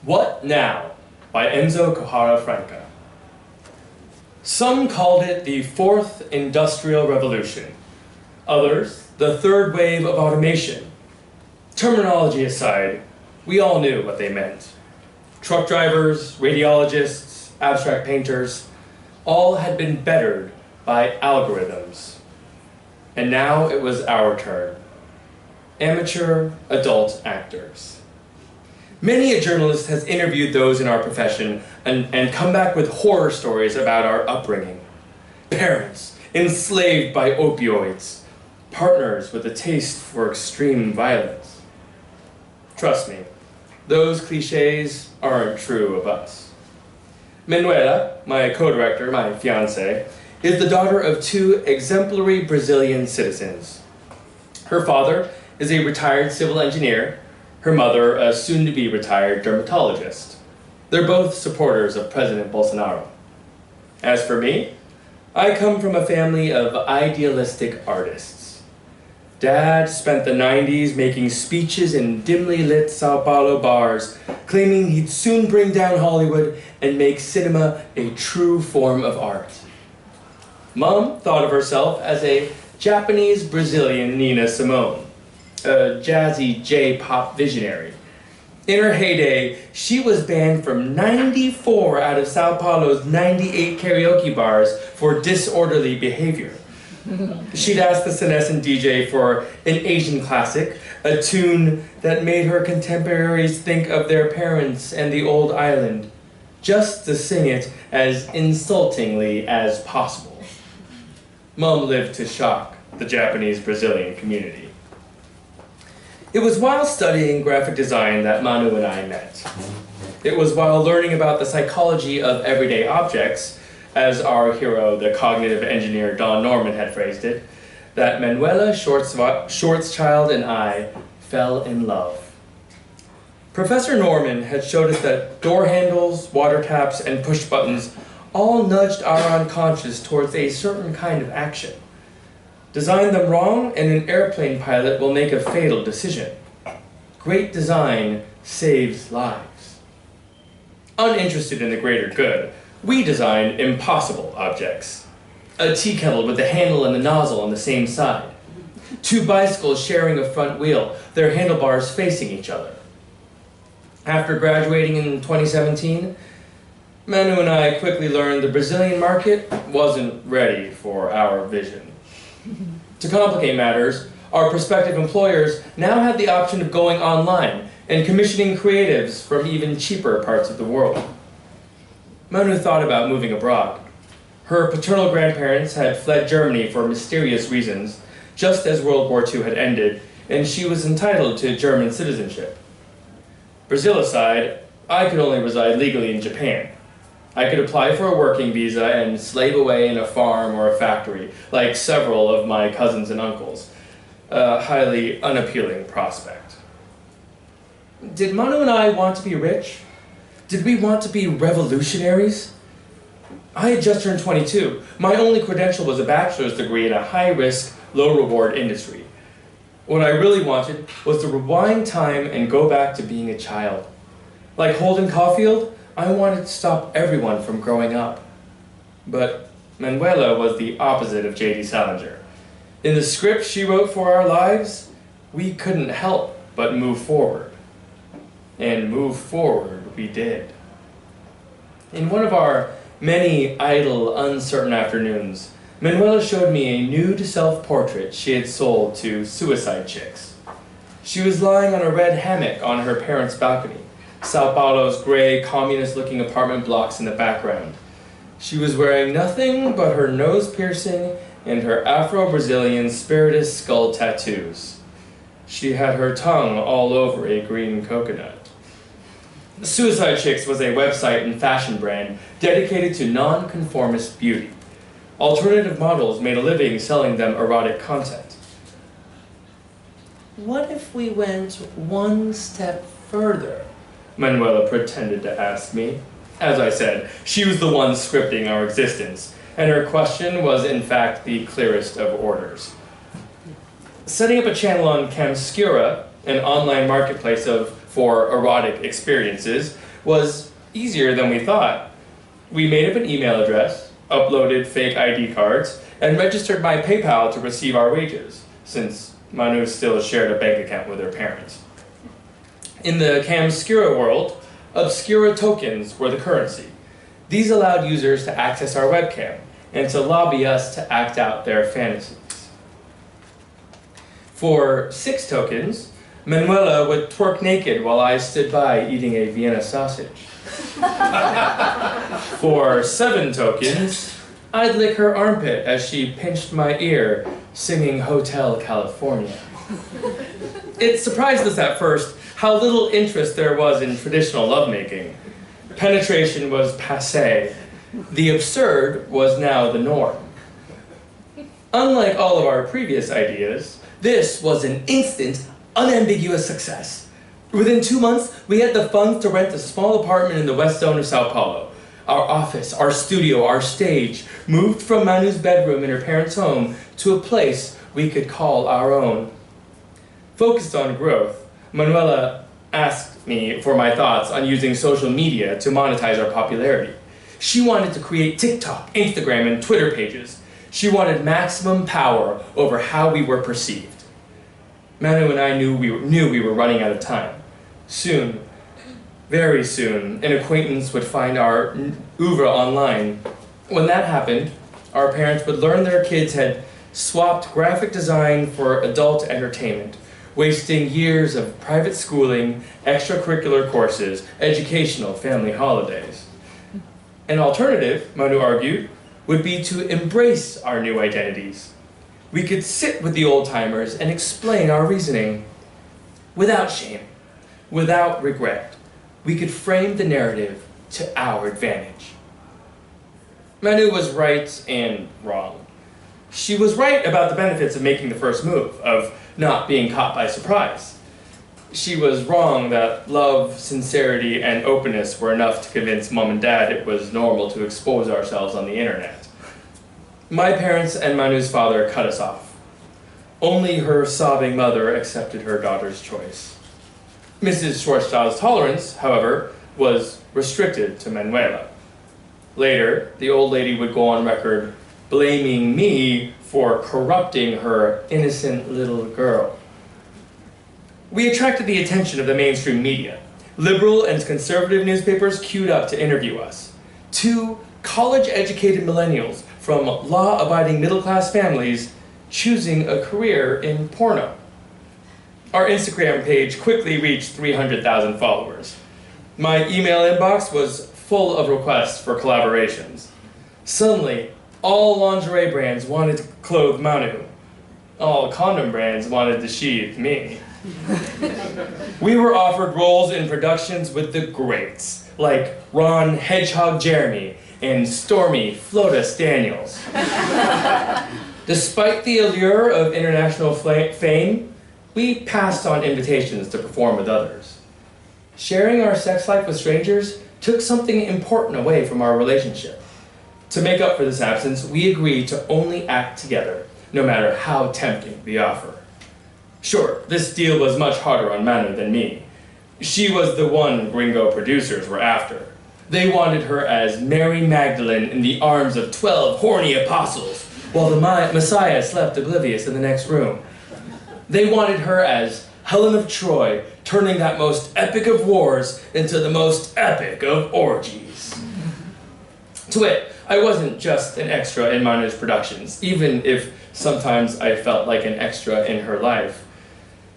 What Now? By Enzo Kohara Franca. Some called it the Fourth Industrial Revolution. Others, the third wave of automation. Terminology aside, we all knew what they meant. Truck drivers, radiologists, abstract painters, all had been bettered by algorithms. And now it was our turn. Amateur adult actors. Many a journalist has interviewed those in our profession and come back with horror stories about our upbringing. Parents enslaved by opioids, partners with a taste for extreme violence. Trust me, those cliches aren't true of us. Manuela, my co-director, my fiancée, is the daughter of two exemplary Brazilian citizens. Her father is a retired civil engineer, her mother a soon-to-be retired dermatologist. They're both supporters of President Bolsonaro. As for me, I come from a family of idealistic artists. Dad spent the 90s making speeches in dimly lit Sao Paulo bars, claiming he'd soon bring down Hollywood and make cinema a true form of art. Mom thought of herself as a Japanese-Brazilian Nina Simone, a jazzy J-pop visionary. In her heyday, she was banned from 94 out of Sao Paulo's 98 karaoke bars for disorderly behavior. She'd ask the senescent DJ for an Asian classic, a tune that made her contemporaries think of their parents and the old island, just to sing it as insultingly as possible. Mom lived to shock the Japanese-Brazilian community. It was while studying graphic design that Manu and I met. It was while learning about the psychology of everyday objects, as our hero, the cognitive engineer Don Norman, had phrased it, that Manuela Schwarzschild and I fell in love. Professor Norman had showed us that door handles, water taps, and push buttons all nudged our unconscious towards a certain kind of action. Design them wrong, and an airplane pilot will make a fatal decision. Great design saves lives. Uninterested in the greater good, we designed impossible objects. A tea kettle with the handle and the nozzle on the same side. Two bicycles sharing a front wheel, their handlebars facing each other. After graduating in 2017, Manu and I quickly learned the Brazilian market wasn't ready for our vision. To complicate matters, our prospective employers now had the option of going online and commissioning creatives from even cheaper parts of the world. Manu thought about moving abroad. Her paternal grandparents had fled Germany for mysterious reasons, just as World War II had ended, and she was entitled to German citizenship. Brazil aside, I could only reside legally in Japan. I could apply for a working visa and slave away in a farm or a factory, like several of my cousins and uncles. A highly unappealing prospect. Did Manu and I want to be rich? Did we want to be revolutionaries? I had just turned 22. My only credential was a bachelor's degree in a high-risk, low-reward industry. What I really wanted was to rewind time and go back to being a child. Like Holden Caulfield, I wanted to stop everyone from growing up. But Manuela was the opposite of J.D. Salinger. In the script she wrote for our lives, we couldn't help but move forward. And move forward we did. In one of our many idle, uncertain afternoons, Manuela showed me a nude self-portrait she had sold to suicide chicks. She was lying on a red hammock on her parents' balcony. Sao Paulo's gray, communist-looking apartment blocks in the background. She was wearing nothing but her nose piercing and her Afro-Brazilian spiritus skull tattoos. She had her tongue all over a green coconut. Suicide Chicks was a website and fashion brand dedicated to non-conformist beauty. Alternative models made a living selling them erotic content. What if we went one step further? Manuela pretended to ask me. As I said, she was the one scripting our existence, and her question was in fact the clearest of orders. Setting up a channel on Camscura, an online marketplace of for erotic experiences was easier than we thought. We made up an email address, uploaded fake ID cards, and registered my PayPal to receive our wages, since Manu still shared a bank account with her parents. In the Camscura world, Obscura tokens were the currency. These allowed users to access our webcam and to lobby us to act out their fantasies. For 6 tokens, Manuela would twerk naked while I stood by eating a Vienna sausage. For 7 tokens, I'd lick her armpit as she pinched my ear, singing Hotel California. It surprised us at first how little interest there was in traditional lovemaking. Penetration was passé. The absurd was now the norm. Unlike all of our previous ideas, this was an instant, unambiguous success. Within 2 months, we had the funds to rent a small apartment in the west zone of Sao Paulo. Our office, our studio, our stage moved from Manu's bedroom in her parents' home to a place we could call our own. Focused on growth, Manuela asked me for my thoughts on using social media to monetize our popularity. She wanted to create TikTok, Instagram, and Twitter pages. She wanted maximum power over how we were perceived. Manu and I knew we were running out of time. Soon, very soon, an acquaintance would find our oeuvre online. When that happened, our parents would learn their kids had swapped graphic design for adult entertainment, wasting years of private schooling, extracurricular courses, educational family holidays. An alternative, Manu argued, would be to embrace our new identities. We could sit with the old-timers and explain our reasoning. Without shame, without regret, we could frame the narrative to our advantage. Manu was right and wrong. She was right about the benefits of making the first move, of not being caught by surprise. She was wrong that love, sincerity, and openness were enough to convince Mom and Dad it was normal to expose ourselves on the internet. My parents and Manu's father cut us off. Only her sobbing mother accepted her daughter's choice. Mrs. Schwarzstadt's tolerance, however, was restricted to Manuela. Later, the old lady would go on record blaming me for corrupting her innocent little girl. We attracted the attention of the mainstream media. Liberal and conservative newspapers queued up to interview us. 2 college-educated millennials from law-abiding middle-class families choosing a career in porno. Our Instagram page quickly reached 300,000 followers. My email inbox was full of requests for collaborations. Suddenly, all lingerie brands wanted to clothe Manu. All condom brands wanted to sheathe me. We were offered roles in productions with the greats, like Ron Hedgehog Jeremy and Stormy Flotus Daniels. Despite the allure of international fame, we passed on invitations to perform with others. Sharing our sex life with strangers took something important away from our relationship. To make up for this absence, we agreed to only act together, no matter how tempting the offer. Sure, this deal was much harder on Manu than me. She was the one gringo producers were after. They wanted her as Mary Magdalene in the arms of 12 horny apostles, while the Messiah slept oblivious in the next room. They wanted her as Helen of Troy, turning that most epic of wars into the most epic of orgies. To wit, I wasn't just an extra in Manu's productions, even if sometimes I felt like an extra in her life.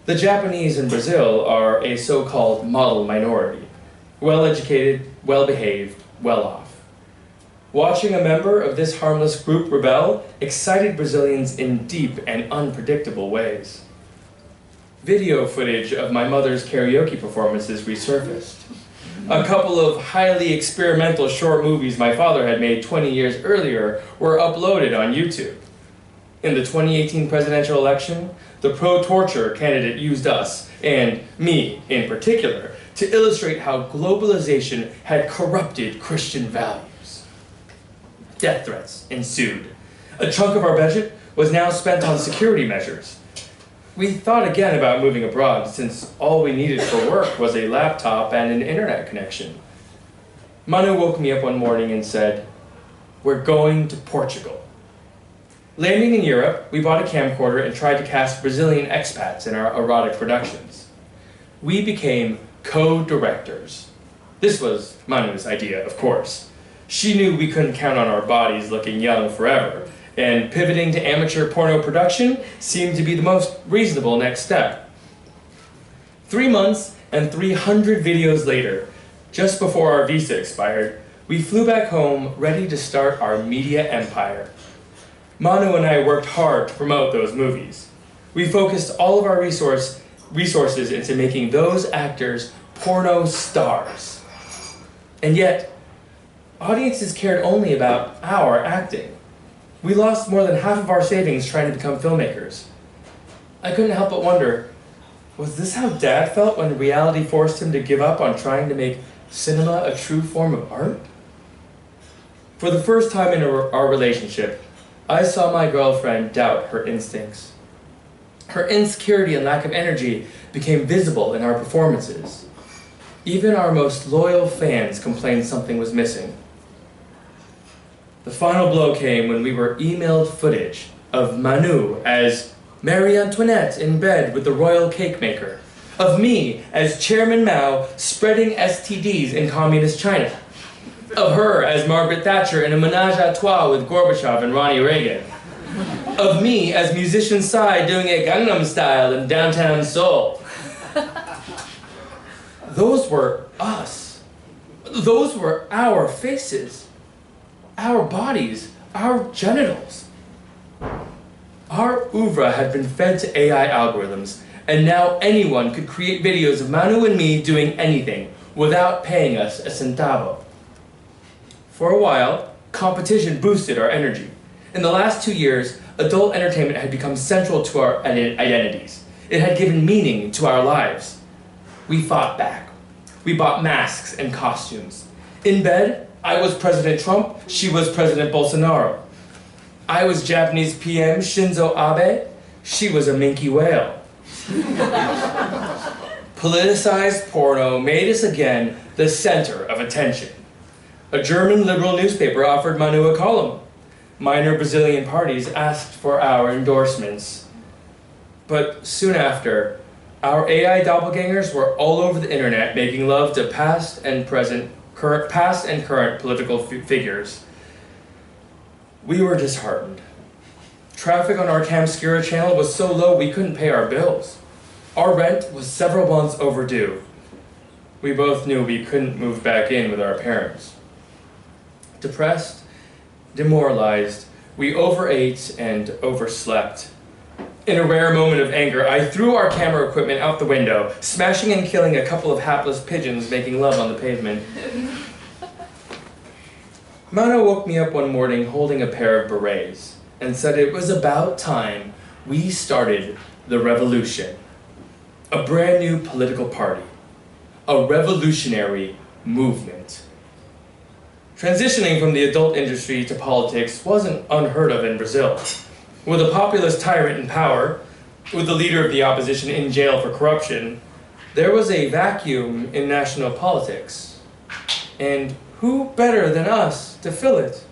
The Japanese in Brazil are a so-called model minority, well-educated, well-behaved, well-off. Watching a member of this harmless group rebel excited Brazilians in deep and unpredictable ways. Video footage of my mother's karaoke performances resurfaced. A couple of highly experimental short movies my father had made 20 years earlier were uploaded on YouTube. In the 2018 presidential election, the pro-torture candidate used us, and me in particular, to illustrate how globalization had corrupted Christian values. Death threats ensued. A chunk of our budget was now spent on security measures. We thought again about moving abroad, since all we needed for work was a laptop and an internet connection. Manu woke me up one morning and said, "We're going to Portugal." Landing in Europe, we bought a camcorder and tried to cast Brazilian expats in our erotic productions. We became co-directors. This was Manu's idea, of course. She knew we couldn't count on our bodies looking young forever, and pivoting to amateur porno production seemed to be the most reasonable next step. 3 months and 300 videos later, just before our visa expired, we flew back home ready to start our media empire. Manu and I worked hard to promote those movies. We focused all of our resources into making those actors porno stars. And yet, audiences cared only about our acting. We lost more than half of our savings trying to become filmmakers. I couldn't help but wonder, was this how Dad felt when reality forced him to give up on trying to make cinema a true form of art? For the first time in our relationship, I saw my girlfriend doubt her instincts. Her insecurity and lack of energy became visible in our performances. Even our most loyal fans complained something was missing. The final blow came when we were emailed footage of Manu as Marie Antoinette in bed with the royal cake maker, of me as Chairman Mao spreading STDs in communist China, of her as Margaret Thatcher in a menage a trois with Gorbachev and Ronnie Reagan, of me as musician Psy doing a Gangnam Style in downtown Seoul. Those were us. Those were our faces, our bodies, our genitals. Our oeuvre had been fed to AI algorithms, and now anyone could create videos of Manu and me doing anything without paying us a centavo. For a while, competition boosted our energy. In the last 2 years, adult entertainment had become central to our identities. It had given meaning to our lives. We fought back. We bought masks and costumes. In bed, I was President Trump, she was President Bolsonaro. I was Japanese PM Shinzo Abe, she was a minke whale. Politicized porno made us again the center of attention. A German liberal newspaper offered Manu a column. Minor Brazilian parties asked for our endorsements. But soon after, our AI doppelgangers were all over the internet making love to past and current political figures. We were disheartened. Traffic on our Camscura channel was so low we couldn't pay our bills. Our rent was several months overdue. We both knew we couldn't move back in with our parents. Depressed, demoralized, we overate and overslept. In a rare moment of anger, I threw our camera equipment out the window, smashing and killing a couple of hapless pigeons making love on the pavement. Manu woke me up one morning holding a pair of berets and said it was about time we started the revolution. A brand new political party. A revolutionary movement. Transitioning from the adult industry to politics wasn't unheard of in Brazil. With a populist tyrant in power, with the leader of the opposition in jail for corruption, there was a vacuum in national politics. And who better than us to fill it?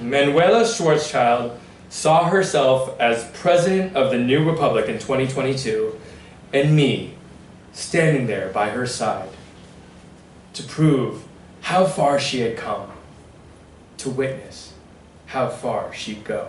Manuela Schwarzschild saw herself as president of the new republic in 2022, and me standing there by her side to prove how far she had come, to witness how far she'd go.